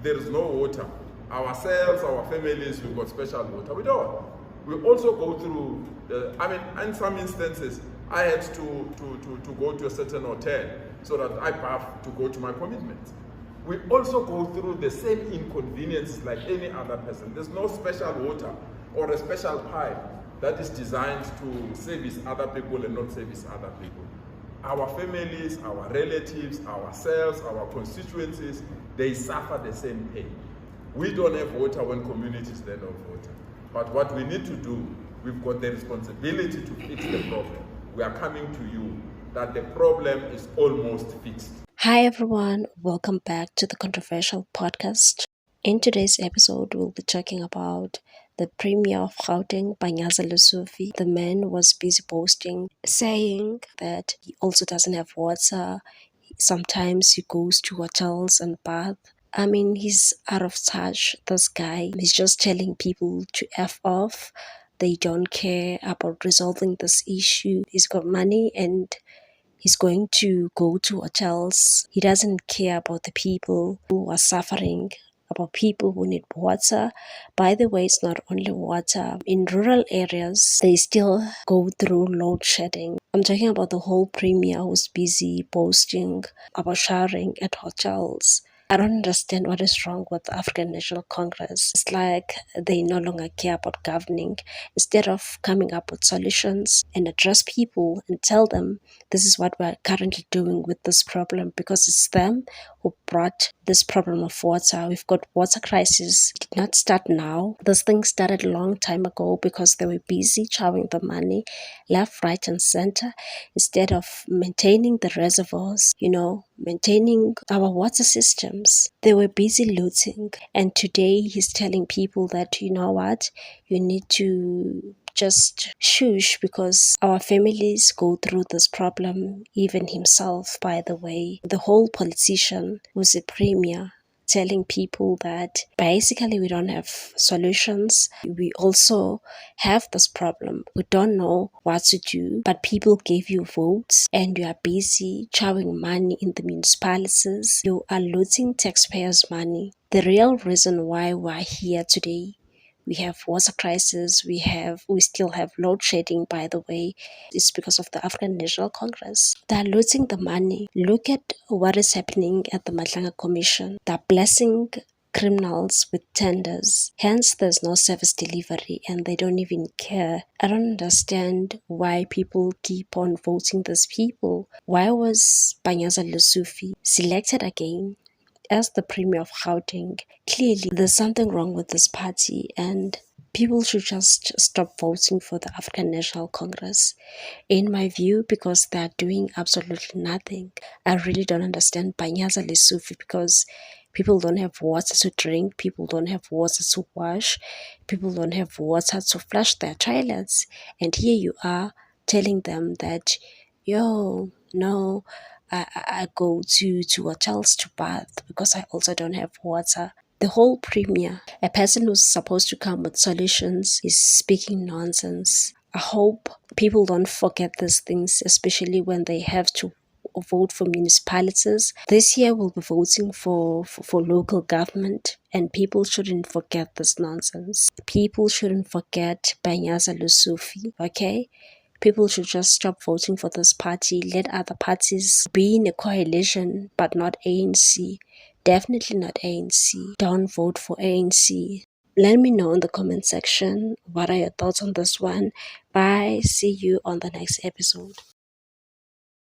there is no water. Ourselves, our families, we've got special water. We don't. We also go through, in some instances, I had to go to a certain hotel so that I have to go to my commitments. We also go through the same inconveniences like any other person. There's no special water or a special pipe that is designed to service other people and not service other people. Our families, our relatives, ourselves, our constituencies, they suffer the same pain. We don't have water when communities don't have water. But what we need to do, we've got the responsibility to fix the problem. We are coming to you that the problem is almost fixed. Hi everyone, welcome back to the Controversial Podcast. In today's episode, we'll be talking about the Premier of Gauteng, Panyaza Lesufi. The man was busy posting, saying that he also doesn't have water. Sometimes he goes to hotels and bath. He's out of touch, this guy. He's just telling people to F off. They don't care about resolving this issue. He's got money and he's going to go to hotels. He doesn't care about the people who are suffering, about people who need water. By the way, it's not only water. In rural areas, they still go through load shedding. I'm talking about the whole premier who's busy posting about showering at hotels. I don't understand what is wrong with the African National Congress. It's like they no longer care about governing. Instead of coming up with solutions and address people and tell them this is what we're currently doing with this problem, because it's them who brought this problem of water. We've got water crisis. It did not start now. This thing started a long time ago because they were busy chowing the money left, right, and center instead of maintaining the reservoirs, maintaining our water systems. They were busy looting. And today he's telling people that, you know what, you need to just shush because our families go through this problem. Even himself, by the way, the whole politician was a premier, telling people that basically we don't have solutions. We also have this problem. We don't know what to do, but people gave you votes and you are busy chowing money in the municipalities. You are looting taxpayers' money. The real reason why we're here today, we have water crisis, we still have load shedding, by the way. It's because of the African National Congress. They're looting the money. Look at what is happening at the Matlanga Commission. They're blessing criminals with tenders. Hence, there's no service delivery and they don't even care. I don't understand why people keep on voting these people. Why was Panyaza Lesufi selected again as the Premier of Gauteng? Clearly, there's something wrong with this party and people should just stop voting for the African National Congress, in my view, because they're doing absolutely nothing. I really don't understand Panyaza Lesufi because people don't have water to drink, people don't have water to wash, people don't have water to flush their toilets. And here you are telling them that, I go to hotels to bath because I also don't have water. The whole premier, a person who's supposed to come with solutions, is speaking nonsense. I hope people don't forget these things, especially when they have to vote for municipalities. This year we'll be voting for local government, and people shouldn't forget this nonsense. People shouldn't forget Panyaza Lesufi, okay? People should just stop voting for this party. Let other parties be in a coalition, but not ANC. Definitely not ANC. Don't vote for ANC. Let me know in the comment section what are your thoughts on this one. Bye. See you on the next episode.